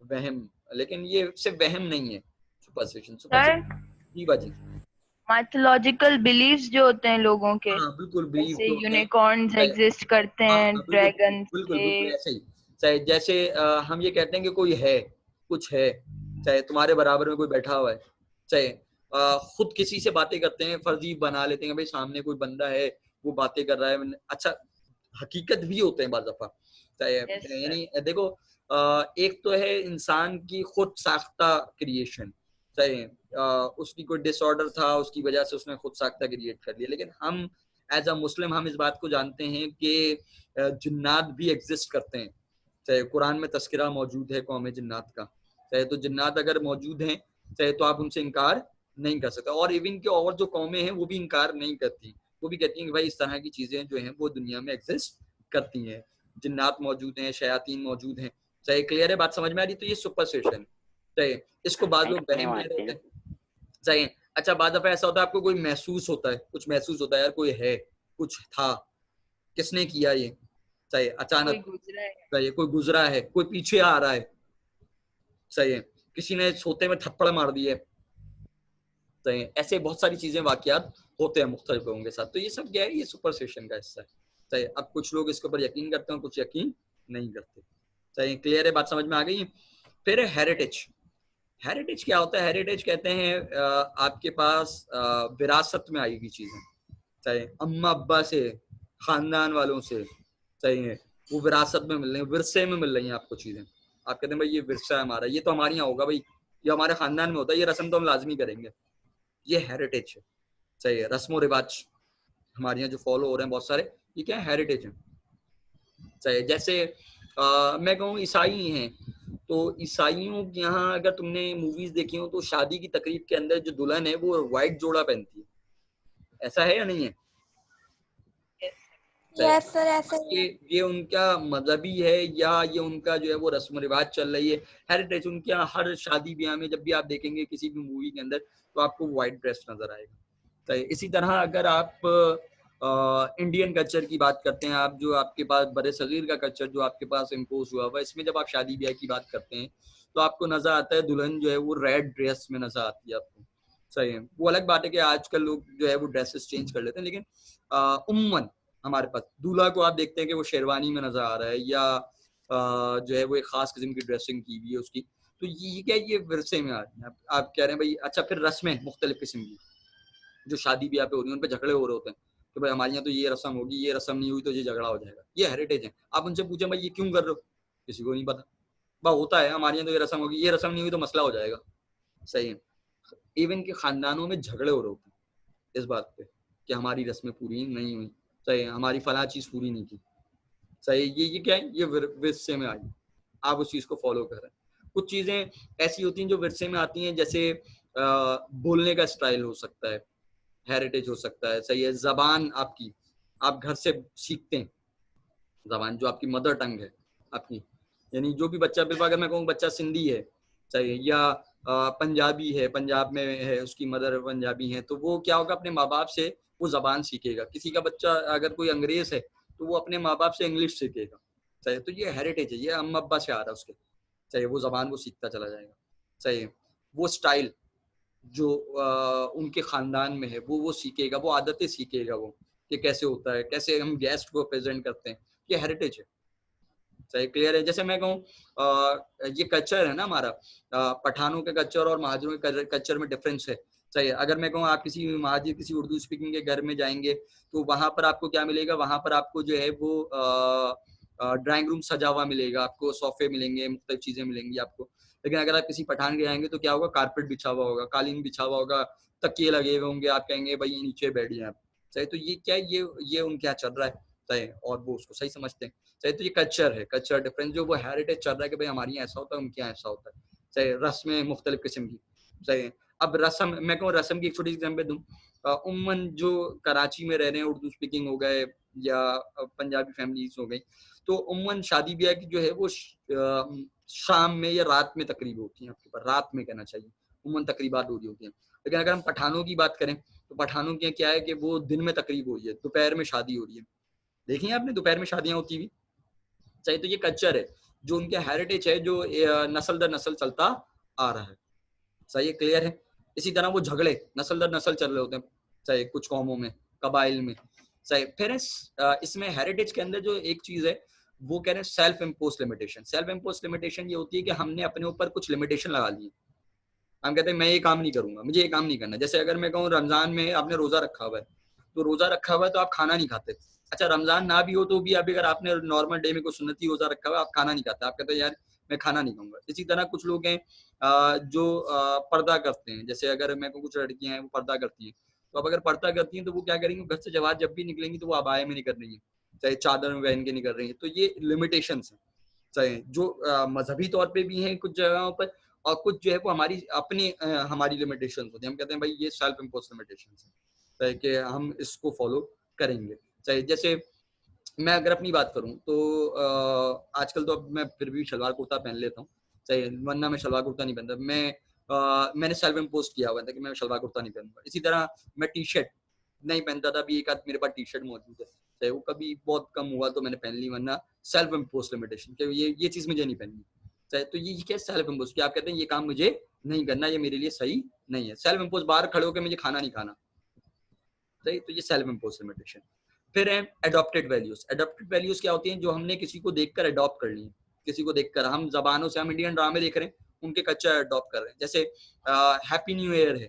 वहम, लेकिन ये सिर्फ वहम नहीं है। सुपरस्टिशन जी बाजी, माइथोलॉजिकल बिलीव्स जो होते हैं लोगों के, हाँ बिल्कुल, बिलीव जैसे तो यूनिकॉर्न्स एग्जिस्ट करते हैं, ड्रैगन्स बिल्कुल थे। बिल्कुल ऐसे ही। चाहे जैसे हम ये कहते हैं कि कोई है, कुछ है, चाहे तुम्हारे बराबर में कोई बैठा हुआ है, चाहे खुद किसी से बातें करते हैं, फर्जी बना लेते हैं भाई सामने कोई बंदा है वो बातें कर रहा है। अच्छा, हकीकत भी होते हैं बाज़ दफा। चाहे यानी देखो, एक तो है इंसान की खुद साख्ता क्रिएशन, चाहे उसकी कोई डिसऑर्डर था, उसकी वजह से उसने खुद साख्ता क्रिएट कर लिया। लेकिन हम एज अ मुस्लिम हम इस बात को जानते हैं कि जिन्नात भी एग्जिस्ट करते हैं। चाहे कुरान में तस्करा मौजूद है कौम जिन्नात का, चाहे तो जिन्नात अगर मौजूद हैं, चाहे तो आप उनसे इनकार नहीं कर सकते। और इवन के और जो कौमें हैं वो भी इनकार नहीं करती, वो भी कहती हैं कि भाई इस तरह की चीजें जो हैं वो दुनिया में एग्जिस्ट करती हैं, जिन्नात मौजूद हैं, शयातीन मौजूद हैं। चाहे क्लियर है? बात समझ में आ रही? तो ये सुपरस्टिशन, चाहे इसको बाद लोग वहम कह रहे हैं। चाहे अच्छा, बाद दफा ऐसा होता है आपको कोई महसूस होता है, कुछ महसूस होता है, यार कोई है, कुछ था, किसने किया ये, चाहे अचानक, चाहे कोई गुजरा है, कोई पीछे आ रहा है, सही है, किसी ने सोते में थप्पड़ मार दिए, सही है, ऐसे बहुत सारी चीजें वाकयात होते हैं मुख्तलिफ लोगों के साथ। तो ये सब क्या है, ये सुपरस्टिशन का हिस्सा है। सही है, अब कुछ लोग इसके ऊपर यकीन करते हैं, कुछ यकीन नहीं करते। सही है, क्लियर है, बात समझ में आ गई है। फिर हेरिटेज। हेरिटेज क्या होता है? हेरिटेज कहते हैं आपके पास विरासत में आई हुई चीजें, सही है, अम्मा अब्बा से, खानदान वालों से, सही है, वो विरासत में मिल रही है, विरसे में मिल रही हैं आपको चीजें। आप कहते हैं भाई ये विरसा है हमारा, ये तो हमारे यहाँ होगा भाई, ये हमारे खानदान में होता है, ये रस्म तो हम लाजमी करेंगे, ये हेरिटेज है। सही है, रस्म रिवाज हमारे यहाँ जो फॉलो हो रहे हैं बहुत सारे, ये क्या है? हेरिटेज है। सही है, जैसे मैं कहूँ ईसाई हैं, तो ईसाइयों के यहाँ अगर तुमने मूवीज देखी हो तो शादी की तकरीब के अंदर जो दुल्हन है वो व्हाइट जोड़ा पहनती है, ऐसा है या नहीं है? यस सर, ऐसा ही है। ये उनका मजहबी है या ये उनका जो है वो रस्म रिवाज चल रही है, हेरिटेज। उनके यहाँ हर शादी ब्याह में जब भी आप देखेंगे किसी भी मूवी के अंदर तो आपको व्हाइट ड्रेस नजर आएगा। तो इसी तरह अगर आप इंडियन कल्चर की बात करते हैं, आप जो आपके पास बड़े सगीर का कल्चर जो आपके पास इम्पोज हुआ हुआ, इसमें जब आप शादी ब्याह की बात करते हैं तो आपको नजर आता है दुल्हन जो है वो रेड ड्रेस में नजर आती है आपको। सही है, वो अलग बात है कि आजकल लोग जो है वो ड्रेसेस चेंज कर लेते हैं, लेकिन उम्मन हमारे पास दूल्हा को आप देखते हैं कि वो शेरवानी में नजर आ रहा है या जो है वो एक खास किस्म की ड्रेसिंग की हुई है उसकी। तो ये क्या, ये विरसे में आ रही है। आप कह रहे हैं भाई अच्छा, फिर रस्में मुख्तलिफ किस्म की जो शादी ब्याह पे हो रही है उन पे झगड़े हो रहे होते हैं कि भाई हमारे यहाँ तो ये रस्म होगी, ये रस्म नहीं हुई तो ये झगड़ा हो जाएगा, ये हेरिटेज है। आप उनसे पूछें भाई ये क्यों कर रहे हो, किसी को नहीं पता। भाई होता है हमारे यहाँ तो ये रस्म होगी, ये रस्म नहीं हुई तो मसला हो जाएगा। सही है, इवन के खानदानों में झगड़े हो रहे होते हैं इस बात पे कि हमारी रस्में पूरी नहीं हुई, सही है, हमारी फला चीज पूरी नहीं की। सही है, ये क्या है, ये विरसे में आई, आप उस चीज को फॉलो कर रहे हैं। कुछ चीजें ऐसी होती हैं जो विरसे में आती हैं, जैसे बोलने का स्टाइल हो सकता है, हेरिटेज हो सकता है। सही है, जबान आपकी, आप घर से सीखते हैं जबान, जो आपकी मदर टंग है आपकी, यानी जो भी बच्चा, बिल्कुल अगर मैं कहूँ बच्चा सिंधी है, सही है, या पंजाबी है, पंजाब में है, उसकी मदर पंजाबी है, तो वो क्या होगा, अपने माँ बाप से वो जबान सीखेगा। किसी का बच्चा अगर कोई अंग्रेज है तो वो अपने माँ बाप से इंग्लिश सीखेगा। सही है, तो ये हेरिटेज है, ये अम्मा अब्बा से आ रहा है उसके। सही है, वो जबान वो सीखता चला जाएगा। सही है, वो स्टाइल जो उनके खानदान में है वो सीखेगा, वो आदतें सीखेगा, वो कि कैसे होता है, कैसे हम गेस्ट को प्रेजेंट करते हैं, ये हेरिटेज है। सही, क्लियर है। जैसे मैं कहूँ ये कल्चर है ना हमारा, पठानों के कल्चर और महाजरों के कल्चर में डिफरेंस है। सही है, अगर मैं कहूँ आप किसी महाजिर किसी उर्दू स्पीकिंग के घर में जाएंगे तो वहां पर आपको क्या मिलेगा, वहां पर आपको जो है वो ड्राइंग रूम सजा हुआ मिलेगा, आपको सोफे मिलेंगे, मुख्तलिफ चीजें मिलेंगी आपको। लेकिन अगर आप किसी पठान के जाएंगे तो क्या होगा, कारपेट बिछा हुआ होगा, कालीन बिछा हुआ होगा, तकिए लगे हुए होंगे, आप कहेंगे भाई नीचे बैठिए आप। सही, तो ये क्या है, ये उनके यहाँ चल रहा है। सही, और वो उसको सही समझते हैं। सही, तो ये कल्चर है, कल्चर डिफरेंस, जो वो हेरिटेज चल रहा है कि भाई हमारे यहाँ ऐसा होता है, उनके यहाँ ऐसा होता है। सही, रस्में मुख्तलिफ किस्म की। सही, अब रस्म, मैं कहूँ रस्म की एक छोटी सी एग्जाम्पल दूँ, उम्मन जो कराची में रह रहे हैं, उर्दू स्पीकिंग हो गए या पंजाबी फैमिलीज हो गई, तो उम्मन शादी ब्याह की जो है वो शाम में या रात में तकरीब होती है, आपके पास रात में कहना चाहिए, उम्मन तकरीबात हो रही होती है। लेकिन अगर हम पठानों की बात करें तो पठानों के क्या है कि वो दिन में तकरीब हो रही है, दोपहर में शादी हो रही है। देखिए आपने दोपहर में शादियां होती हुई। चाहिए, तो ये कल्चर है जो उनके हेरिटेज है, जो नस्ल दर नस्ल चलता आ रहा है। सही है, क्लियर है। इसी तरह वो झगड़े नस्ल दर नस्ल चल रहे होते हैं, चाहे कुछ कौमों में, कबाइल में। सही, फिर इसमें हेरिटेज के अंदर जो एक चीज है वो कह रहे हैं self impose limitation. Self impose limitation ये होती है कि हमने अपने ऊपर कुछ लिमिटेशन लगा ली है। हम कहते हैं मैं ये काम नहीं करूंगा, मुझे ये काम नहीं करना। जैसे अगर मैं कहूँ रमजान में आपने रोजा रखा हुआ है, तो रोजा रखा हुआ है तो आप खाना नहीं खाते। अच्छा, रमजान ना भी हो तो भी अभी अगर आपने नॉर्मल डे में कोई सुन्नती रोजा रखा हुआ है, आप खाना नहीं खाते, आप कहते हैं यार मैं खाना नहीं खाऊंगा। इसी तरह कुछ लोग हैं जो पर्दा करते हैं, जैसे अगर मैं को कुछ लड़कियां हैं वो पर्दा करती हैं, तो अब अगर पर्दा करती हैं तो वो क्या करेंगी, घर से जब भी निकलेंगी तो वो अबाए में नहीं कर रही है, चाहे चादर में पहन के नहीं कर रही है। तो ये लिमिटेशंस हैं, चाहे जो मजहबी तौर पे भी हैं कुछ जगहों पर, और कुछ जो है वो हमारी अपनी हमारी लिमिटेशंस होती है। हम कहते हैं भाई ये सेल्फ इम्पोज लिमिटेशंस है, चाहे कि हम इसको फॉलो करेंगे। चाहे जैसे मैं अगर अपनी बात करूं तो आजकल तो अब मैं फिर भी शलवार कुर्ता पहन लेता हूँ, चाहे वरना मैं शलवार कुर्ता नहीं पहनता। मैंने सेल्फ इम्पोज किया हुआ था कि मैं शलवार कुर्ता नहीं पहनूंगा। इसी तरह मैं टी शर्ट नहीं पहनता था, अभी एक आध मेरे पास टी शर्ट मौजूद है, चाहे वो कभी बहुत कम हुआ तो मैंने पहन ली, वरना सेल्फ इम्पोज लिमिटेशन कि ये चीज मुझे नहीं पहननी। तो ये क्या सेल्फ इम्पोज कि आप कहते हैं ये काम मुझे नहीं करना, ये मेरे लिए सही नहीं है। सेल्फ इम्पोज बाहर खड़े होकर मुझे खाना नहीं खाना, सही, तो ये सेल्फ इम्पोज लिमिटेशन। फिर है एडॉप्टेड वैल्यूज। एडॉप्टेड वैल्यूज क्या होती हैं? जो हमने किसी को देखकर अडॉप्ट कर ली, किसी को देखकर हम जबानों से, हम इंडियन ड्रामे देख रहे हैं, उनके कल्चर अडॉप्ट कर रहे हैं। जैसे हैप्पी न्यू ईयर है,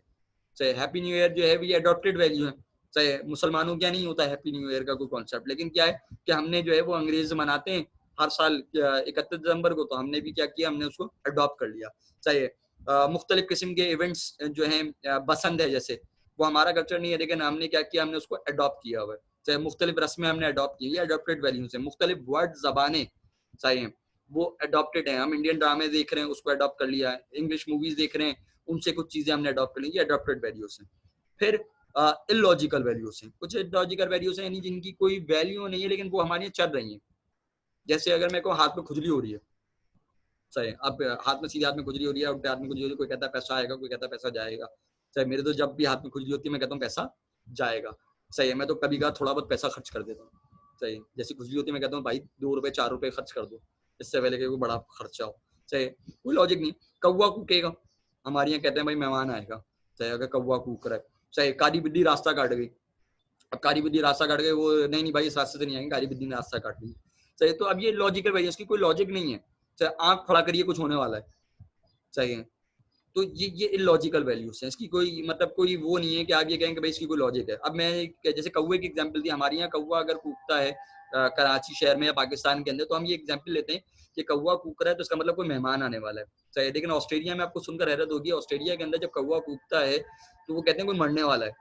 चाहे हैप्पी न्यू ईयर जो है ये अडॉप्टेड वैल्यू है। चाहे मुसलमानों क्या नहीं होता हैप्पी न्यू ईयर का कोई कॉन्सेप्ट, लेकिन क्या है कि हमने जो है वो अंग्रेज मनाते हैं हर साल 31 दिसंबर को, तो हमने भी क्या किया, हमने उसको अडॉप्ट कर लिया। चाहे मुख्तलिफ किस्म के इवेंट्स जो हैं, बसंत है जैसे, वो हमारा कल्चर नहीं है, लेकिन हमने क्या किया, हमने उसको अडॉप्ट किया हुआ है। चाहे मुख्तलिफ रस्में हमने अडॉप्ट की, अडॉप्टेड वैल्यूज है। मुख्तलिफ वर्ड जबानें चाहे वो अडॉप्टेड है, हम इंडियन ड्रामे देख रहे हैं उसको अडॉप्ट कर लिया है, इंग्लिश मूवीज देख रहे हैं उनसे कुछ चीजें हमने अडॉप्ट कर ली, ये अडॉप्टेड वैल्यूज हैं। फिर इलॉजिकल वैल्यूज हैं, कुछ इलॉजिकल वैल्यूज हैं यानी जिनकी कोई वैल्यू नहीं है लेकिन वो हमारे चल रही हैं। जैसे अगर मेरे को हाथ में खुजली हो रही है, सही, अब हाथ में सीधे हाथ में खुजली हो रही है, उल्टे हाथ में खुजली हो रही है, कोई कहता है पैसा आएगा, कोई कहता है पैसा जाएगा। सही, मेरे तो जब भी हाथ में खुजली होती है मैं कहता हूँ पैसा जाएगा। सही है, मैं तो कभी कभार थोड़ा बहुत पैसा खर्च कर देता हूँ। सही, जैसी खुजली होती है मैं कहता हूँ भाई 2 रुपए 4 रुपए खर्च कर दो, इससे पहले कि कोई बड़ा खर्चा हो। सही, कोई लॉजिक नहीं। कौवा कूकेगा, हमारे यहाँ कहते हैं भाई मेहमान आएगा। सही, अगर कौवा कूक रहा है। सही, काली बिल्ली रास्ता काट गई, अब काली बिल्ली रास्ता काट गई, वो नहीं भाई इस रास्ते से नहीं आएंगे, काली बिल्ली ने रास्ता काट ली। सही, तो अब ये लॉजिकल वैल्यू, इसकी कोई लॉजिक नहीं है। चाहे आंख खड़ा करिए कुछ होने वाला है। सही है, तो ये इलॉजिकल वैल्यूज हैं, इसकी कोई मतलब कोई वो नहीं है कि आप ये कहेंगे भाई इसकी कोई लॉजिक है। अब मैं जैसे कौवे की एग्जांपल दी, हमारे यहाँ कौवा अगर कूकता है कराची शहर में या पाकिस्तान के अंदर, तो हम ये एग्जांपल लेते हैं कि कौवा कूक रहा है तो इसका मतलब कोई मेहमान आने वाला है। सही, लेकिन ऑस्ट्रेलिया में आपको सुनकर हैरत होगी, ऑस्ट्रेलिया के अंदर जब कौवा कूकता है तो वो कहते हैं कोई मरने वाला है।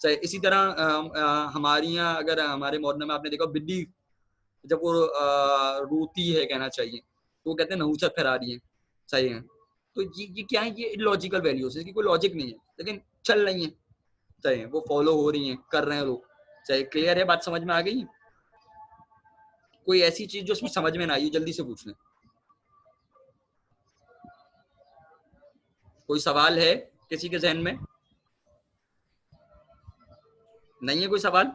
सही, इसी तरह हमारे यहाँ अगर हमारे मोहल्ले में आपने देखा बिल्ली जब वो रोती है कहना चाहिए, तो वो कहते हैं नहुसत फैला रही है। सही है, तो ये क्या है, ये इलॉजिकल वैल्यूज है, इसकी कोई लॉजिक नहीं है लेकिन चल रही है। सही है, वो फॉलो हो रही हैं, कर रहे हैं लोग। सही, क्लियर है बात, समझ में आ गई? कोई ऐसी चीज जो उसमें समझ में ना आई जल्दी से पूछ लें। कोई सवाल है किसी के जहन में? नहीं है कोई सवाल?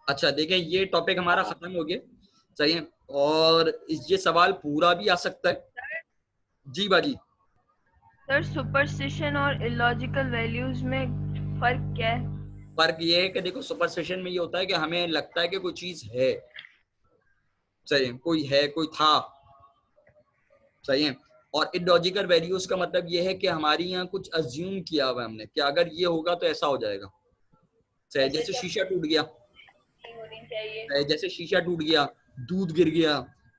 अच्छा देखें, ये टॉपिक हमारा खत्म हो गया। सही है, और ये सवाल पूरा भी आ सकता है। जी बाजी। सर, सुपरस्टिशन और इलॉजिकल वैल्यूज में फर्क क्या है? फर्क ये है कि देखो, सुपरस्टिशन में ये होता है कि हमें लगता है कि कोई चीज है। सही है, कोई है, कोई था। सही है, और इलॉजिकल वैल्यूज का मतलब ये है कि हमारी यहाँ कुछ अज्यूम किया हुआ हमने कि अगर ये होगा तो ऐसा हो जाएगा। सही, जैसे शीशा टूट गया, जैसे शीशा टूट गया, दूध गिर गया।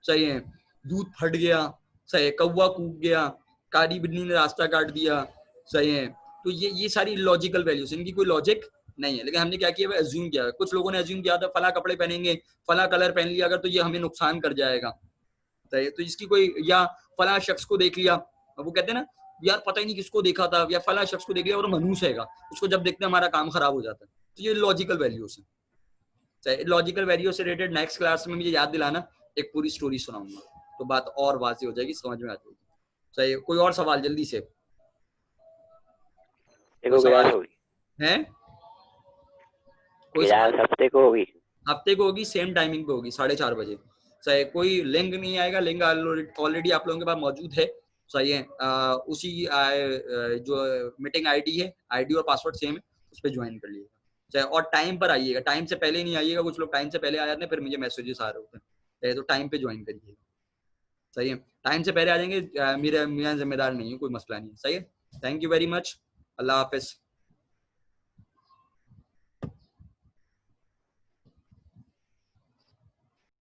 सही है, दूध फट गया। सही है, कौवा कूक गया, काली बिल्ली ने रास्ता काट दिया। सही है, तो ये सारी लॉजिकल वैल्यूज, इनकी कोई लॉजिक नहीं है, लेकिन हमने क्या किया, अज्यूम किया। कुछ लोगों ने अज्यूम किया था फला कपड़े पहनेंगे, फला कलर पहन लिया अगर तो ये हमें नुकसान कर जाएगा। सही है, तो इसकी कोई, या फला शख्स को देख लिया, वो कहते हैं ना यार पता ही नहीं किसको देखा था, या फला शख्स को देख लिया और मनुष्य है, उसको जब देखते हैं हमारा काम खराब हो जाता है। तो ये लॉजिकल वैल्यूज है। लॉजिकल वैल्यू से रिलेटेड नेक्स्ट क्लास में मुझे याद दिलाना, एक पूरी स्टोरी सुनाऊंगा तो बात और वाज़ेह हो जाएगी, समझ में आ जाएगी। सही, कोई और सवाल जल्दी से? कोई सवाल है? कोई सवाल? हफ्ते को होगी, हफ्ते को होगी, सेम टाइमिंग पे होगी 4:30 बजे। सही, कोई लिंक नहीं आएगा, लिंक ऑलरेडी आप लोगों के पास मौजूद है। सही है, उसी जो मीटिंग आईडी है, आईडी और पासवर्ड सेम है, उस पर ज्वाइन कर लीजिएगा। चाहे और टाइम पर आइएगा, टाइम से पहले नहीं आइएगा, कुछ लोग टाइम से पहले आ जाते हैं फिर मुझे मैसेजेस आ रहे होते हैं, तो टाइम पे ज्वाइन करिएगा। सही है, टाइम से पहले आ जाएंगे, मेरा जिम्मेदार नहीं है, कोई मसला नहीं है। सही है, thank you very much, Allah Hafiz.